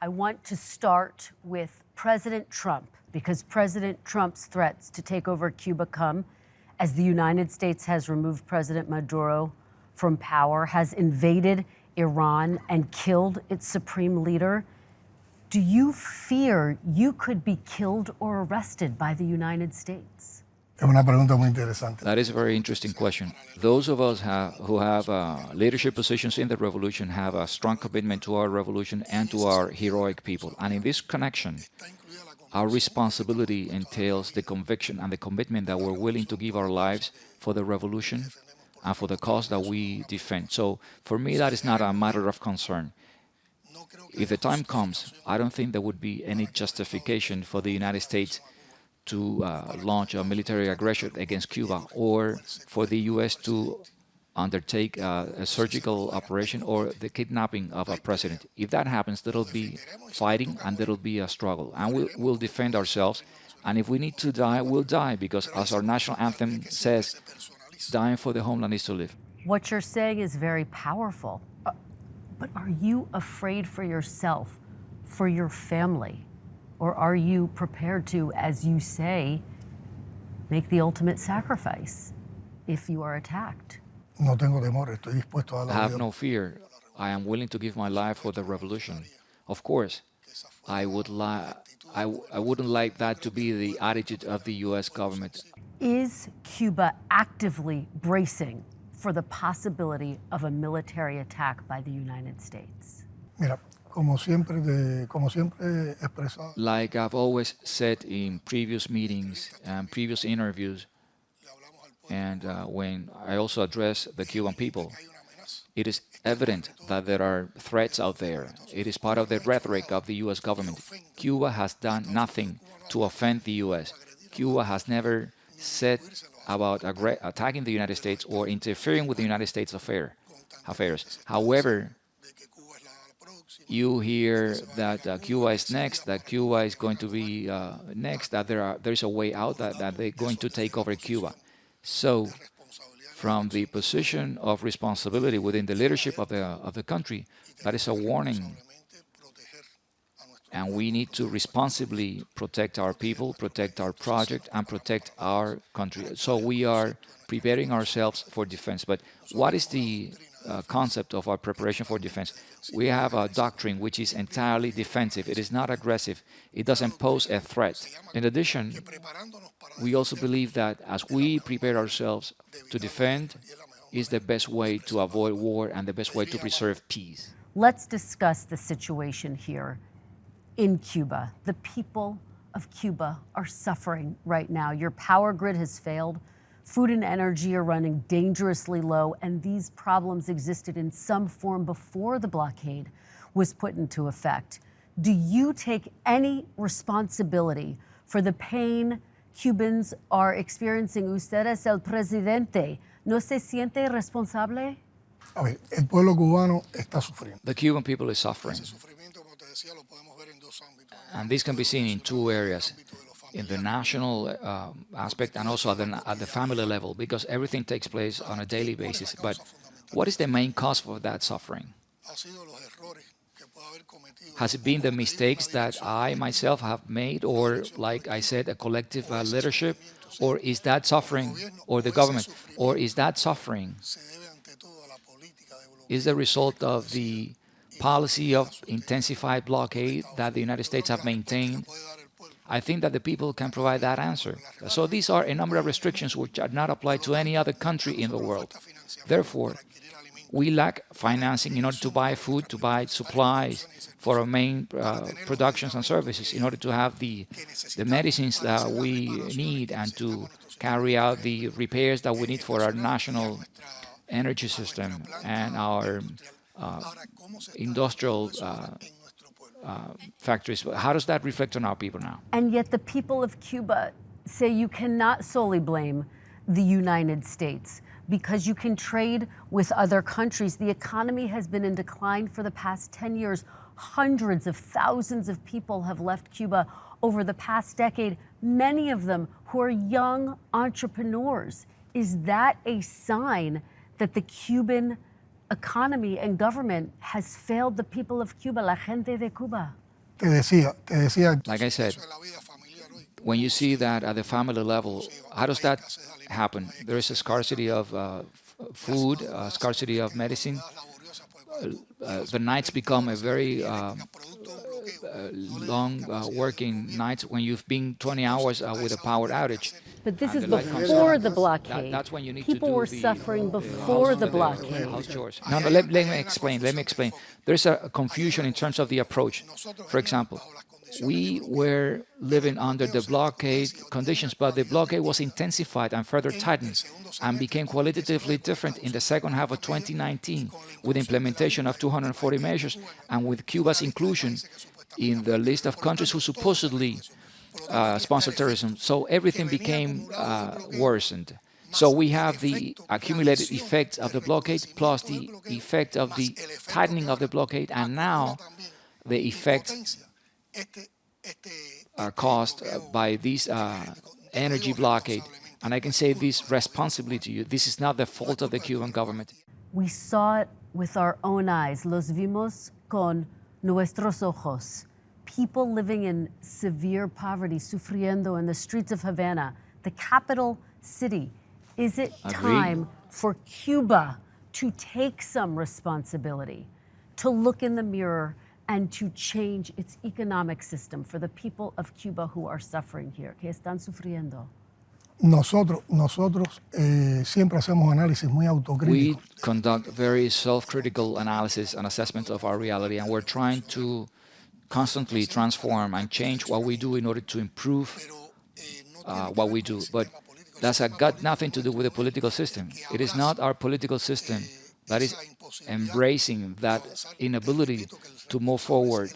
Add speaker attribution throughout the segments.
Speaker 1: I want to start with President Trump, because President Trump's threats to take over Cuba come as the United States has removed President Maduro from power, has invaded Iran and killed its supreme leader. Do you fear you could be killed or arrested by the United States?
Speaker 2: Es una pregunta muy interesante.
Speaker 3: That is a very interesting question. Those of us who have leadership positions in the revolution have a strong commitment to our revolution and to our heroic people. And in this connection, our responsibility entails the conviction and the commitment that we're willing to give our lives for the revolution and for the cause that we defend. So for me, that is not a matter of concern. If the time comes, I don't think there would be any justification for the United States to launch a military aggression against Cuba, or for the U.S. to undertake a surgical operation or the kidnapping of a president. If that happens, there'll be fighting and there'll be a struggle. And we'll defend ourselves. And if we need to die, we'll die, because as our national anthem says, dying for the homeland is to live.
Speaker 1: What you're saying is very powerful. But are you afraid for yourself, for your family? Or are you prepared to, as you say, make the ultimate sacrifice if you are attacked?
Speaker 2: No tengo temor, estoy dispuesto a dar la
Speaker 3: I have
Speaker 2: vida.
Speaker 3: no fear. I am willing to give my life for the revolution. Of course, I wouldn't like that to be the attitude of the U.S. government.
Speaker 1: Is Cuba actively bracing for the possibility of a military attack by the United States?
Speaker 2: Mira, como siempre he expresado,
Speaker 3: Like I've always said in previous meetings and previous interviews, and when I also address the Cuban people, it is evident that there are threats out there. It is part of the rhetoric of the U.S. government. Cuba has done nothing to offend the U.S. Cuba has never said about attacking the United States or interfering with the United States affairs. However, you hear that Cuba is next, that Cuba is going to be next, that there's a way out, that they're going to take over Cuba. So, from the position of responsibility within the leadership of the country, that is a warning. And we need to responsibly protect our people, protect our project, and protect our country. So we are preparing ourselves for defense. But what is the concept of our preparation for defense? We have a doctrine which is entirely defensive. It is not aggressive. It doesn't pose a threat. In addition, we also believe that as we prepare ourselves to defend, is the best way to avoid war and the best way to preserve peace.
Speaker 1: Let's discuss the situation here in Cuba. The people of Cuba are suffering right now. Your power grid has failed. Food and energy are running dangerously low, and these problems existed in some form before the blockade was put into effect. Do you take any responsibility for the pain Cubans are experiencing? Usted es el presidente. ¿No se siente responsable?
Speaker 2: a ver, el pueblo cubano está sufriendo.
Speaker 3: The Cuban people is suffering.
Speaker 2: Ese sufrimiento, como te decía, lo podemos ver en dos ámbitos.
Speaker 3: And this can be seen in two areas, in the national aspect and also at the family level, because everything takes place on a daily basis. But what is the main cause for that suffering?
Speaker 2: Ha sido los errores que puede haber cometido.
Speaker 3: Has it been the mistakes that I myself have made, or, like I said, a collective leadership? Or is that suffering, or the government, or is that suffering
Speaker 2: Se debe ante todo a la política de bloqueo.
Speaker 3: is the result of the policy of intensified blockade that the United States have maintained? I think that the people can provide that answer. So these are a number of restrictions which are not applied to any other country in the world. Therefore, we lack financing in order to buy food, to buy supplies for our main productions and services, in order to have the medicines that we need and to carry out the repairs that we need for our national energy system and our industrial factories. How does that reflect on our people now?
Speaker 1: And yet the people of Cuba say you cannot solely blame the United States because you can trade with other countries. The economy has been in decline for the past 10 years. Hundreds of thousands of people have left Cuba over the past decade, many of them who are young entrepreneurs. Is that a sign that the Cuban economy and government has failed the people of Cuba, la gente de Cuba?
Speaker 2: Te decía,
Speaker 3: Like I said, when you see that at the family level, how does that happen? There is a scarcity of food, a scarcity of medicine. The nights become a very long working nights when you've been 20 hours with a power outage.
Speaker 1: But this
Speaker 3: And
Speaker 1: is
Speaker 3: the light comes
Speaker 1: before
Speaker 3: on.
Speaker 1: the blockade.
Speaker 3: That's when you need
Speaker 1: People
Speaker 3: to do
Speaker 1: were
Speaker 3: the,
Speaker 1: suffering
Speaker 3: the
Speaker 1: before
Speaker 3: house-
Speaker 1: the blockade.
Speaker 3: house chores. No, let me explain. Let me explain. There's a confusion in terms of the approach. For example, we were living under the blockade conditions, but the blockade was intensified and further tightened and became qualitatively different in the second half of 2019 with the implementation of 240 measures and with Cuba's inclusion in the list of countries who supposedly sponsor terrorism. So everything became worsened. So we have the accumulated effects of the blockade plus the effect of the tightening of the blockade, and now the effects are caused by this energy blockade. And I can say this responsibly to you. This is not the fault of the Cuban government.
Speaker 1: We saw it with our own eyes. Los vimos con nuestros ojos. People living in severe poverty, sufriendo in the streets of Havana, the capital city. Is it time for Cuba to take some responsibility, to look in the mirror and to change its economic system for the people of Cuba who are suffering here, que están sufriendo?
Speaker 2: nosotros siempre hacemos análisis muy
Speaker 3: We
Speaker 2: autocríticos.
Speaker 3: conduct very self-critical analysis and assessment of our reality, and we're trying to constantly transform and change what we do in order to improve what we do. But that's got nothing to do with the political system. It is not our political system that is embracing that inability to move forward.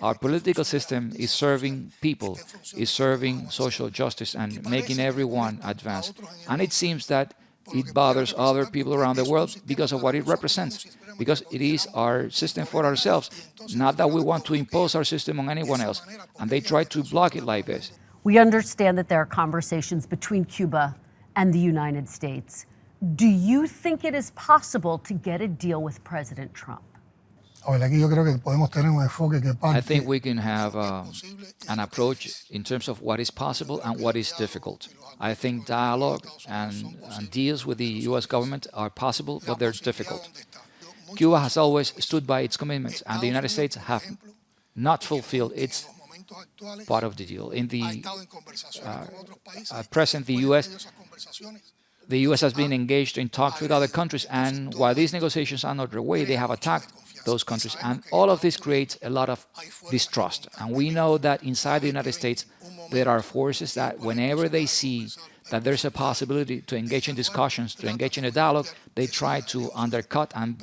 Speaker 3: Our political system is serving people, is serving social justice and making everyone advance. And it seems that it bothers other people around the world because of what it represents, because it is our system for ourselves, not that we want to impose our system on anyone else. And they try to block it like this.
Speaker 1: We understand that there are conversations between Cuba and the United States. Do you think it is possible to get a deal with President Trump?
Speaker 2: A ver, aquí yo creo que podemos tener un enfoque que
Speaker 3: I think
Speaker 2: parte
Speaker 3: we can have an approach in terms of what is possible and what is difficult. I think dialogue and deals with the U.S. government are possible, but they're difficult. Cuba has always stood by its commitments, and the United States have not fulfilled its part of the deal. In the at present, the U.S. has been engaged in talks with other countries, and while these negotiations are not underway, they have attacked those countries, and all of this creates a lot of distrust. And we know that inside the United States, there are forces that whenever they see that there's a possibility to engage in discussions, to engage in a dialogue, they try to undercut and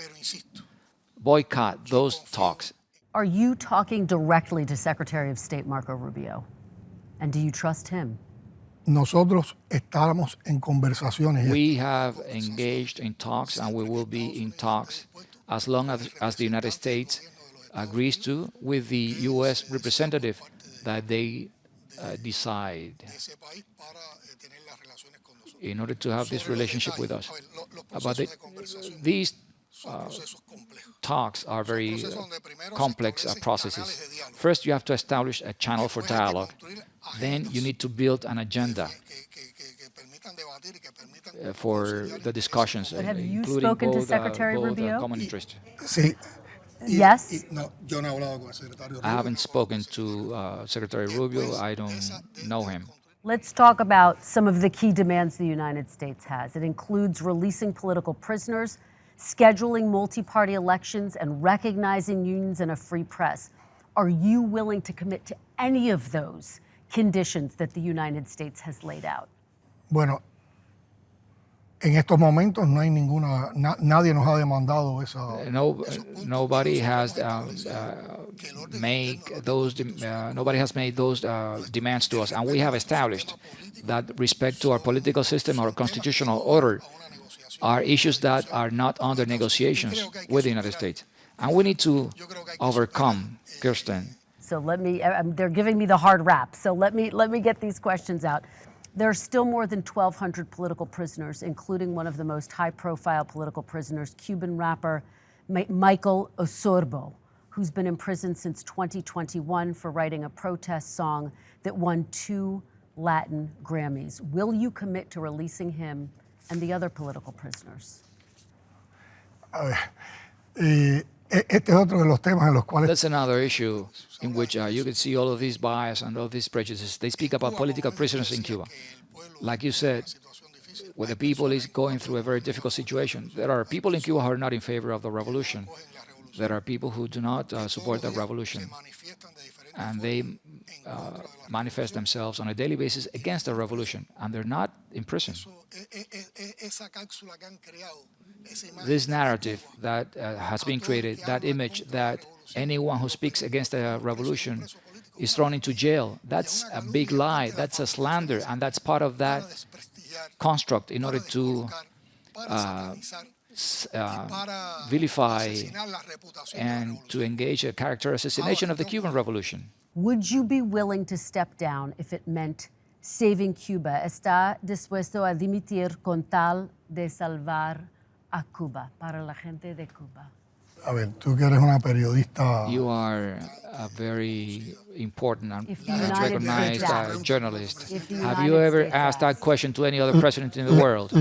Speaker 3: boycott those talks.
Speaker 1: Are you talking directly to Secretary of State Marco Rubio? And do you trust him?
Speaker 2: nosotros estamos en conversaciones.
Speaker 3: We have engaged in talks, and we will be in talks as long as the United States agrees to with the U.S. representative that they decide in order to have this relationship with us. But these talks are very complex processes. First, you have to establish a channel for dialogue. Then you need to build an agenda for the discussions,
Speaker 1: But have you
Speaker 3: including
Speaker 1: spoken to
Speaker 3: both,
Speaker 1: Secretary Rubio?
Speaker 3: common interest.
Speaker 2: Sí.
Speaker 1: Yes?
Speaker 2: No, yo no he hablado con el secretario
Speaker 3: I haven't spoken to Secretary Rubio. I don't know him.
Speaker 1: Let's talk about some of the key demands the United States has. It includes releasing political prisoners, scheduling multi-party elections, and recognizing unions and a free press. Are you willing to commit to any of those conditions that the United States has laid out?
Speaker 2: Bueno, en estos momentos no hay ninguna, nadie nos ha demandado esa.
Speaker 3: Nobody has nobody has made those demands to us, and we have established that respect to our political system, our constitutional order, are issues that are not under negotiations with the United States, and we need to overcome, Kirsten.
Speaker 1: So they're giving me the hard rap. So let me get these questions out. There are still more than 1,200 political prisoners, including one of the most high-profile political prisoners, Cuban rapper Michael Osorbo, who's been in prison since 2021 for writing a protest song that won 2 Latin Grammys. Will you commit to releasing him and the other political prisoners?
Speaker 2: Este es otro de los temas en los cuales
Speaker 3: That's another issue in which you can see all of these bias and all these prejudices. They speak about political prisoners in Cuba. Like you said, when the people is going through a very difficult situation, there are people in Cuba who are not in favor of the revolution. There are people who do not support the revolution. And they manifest themselves on a daily basis against the revolution, and they're not in prison. This narrative that has been created, that image that anyone who speaks against the revolution is thrown into jail, that's a big lie, that's a slander, and that's part of that construct in order to vilify and to engage a character assassination of the Cuban Revolution.
Speaker 1: Would you be willing to step down if it meant saving Cuba? ¿Está dispuesto a dimitir con tal de salvar a Cuba, para la gente de Cuba?
Speaker 2: A ver, tú que eres una periodista.
Speaker 3: You are a very important and recognized journalist. Have you ever asked that question to any other president in the world?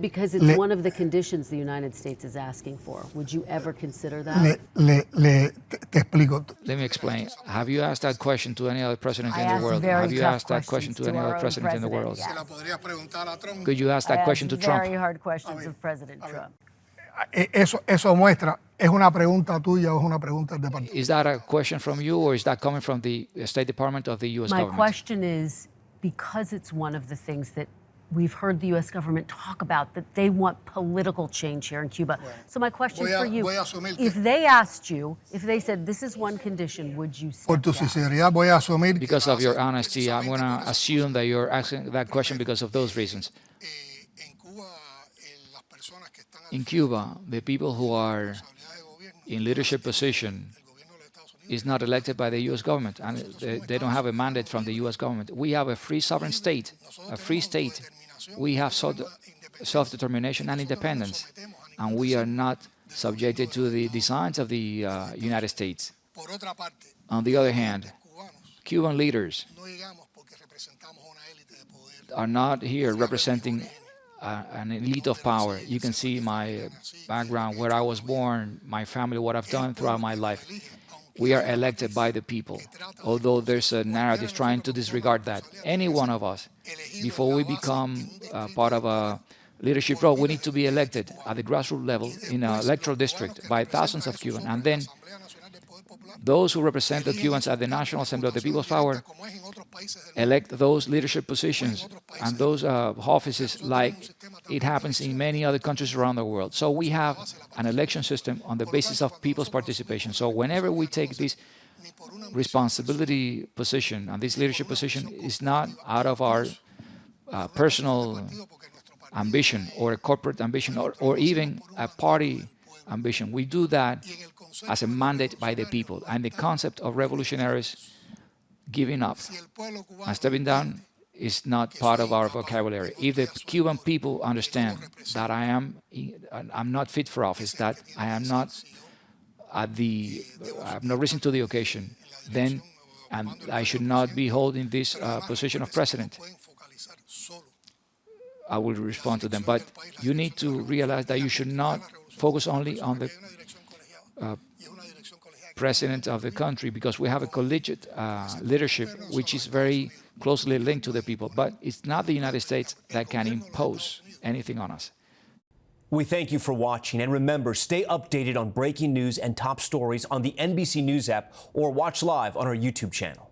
Speaker 1: Because it's one of the conditions the United States is asking for. Would you ever consider that?
Speaker 2: Te explico.
Speaker 3: Let me explain. Have you asked that question to any other president in
Speaker 1: ask
Speaker 3: the world?
Speaker 1: very
Speaker 3: Have you
Speaker 1: tough
Speaker 3: asked that question to any
Speaker 1: our
Speaker 3: other
Speaker 1: own
Speaker 3: president in the world?
Speaker 1: yes.
Speaker 3: Could you ask that question to
Speaker 1: Very
Speaker 3: Trump?
Speaker 1: hard questions of President Trump.
Speaker 2: Eso muestra, ¿es una pregunta tuya o es una pregunta del departamento?
Speaker 3: Is that a question from you, or is that coming from the State Department of the U.S.
Speaker 1: My
Speaker 3: government?
Speaker 1: question is, because it's one of the things that we've heard the U.S. government talk about, that they want political change here in Cuba. So my question for you, if they asked you, if they said, this is one condition, would you
Speaker 2: Por
Speaker 1: step
Speaker 2: tu
Speaker 1: down?
Speaker 2: sinceridad voy a asumir
Speaker 3: Because of your honesty, I'm going to assume that you're asking that question because of those reasons. In Cuba, the people who are in leadership position is not elected by the U.S. government, and they don't have a mandate from the U.S. government. We have a free sovereign state, a free state. We have self-determination and independence, and we are not subjected to the designs of the United States. On the other hand, Cuban leaders are not here representing an elite of power. You can see my background, where I was born, my family, what I've done throughout my life. We are elected by the people, although there's a narrative trying to disregard that. Any one of us, before we become part of a leadership role, we need to be elected at the grassroots level in an electoral district by thousands of Cubans. And then those who represent the Cubans at the National Assembly of the People's Power elect those leadership positions and those offices like it happens in many other countries around the world. So we have an election system on the basis of people's participation. So whenever we take this responsibility position, and this leadership position is not out of our personal ambition or a corporate ambition or even a party ambition. We do that as a mandate by the people. And the concept of revolutionaries giving up and stepping down is not part of our vocabulary. If the Cuban people understand that I'm not fit for office, that I am not I have no risen to the occasion, then and I should not be holding this position of president, I will respond to them. But you need to realize that you should not focus only on the president of the country, because we have a collegiate leadership which is very closely linked to the people. But it's not the United States that can impose anything on us.
Speaker 4: We thank you for watching, and remember, stay updated on breaking news and top stories on the NBC News app or watch live on our YouTube channel.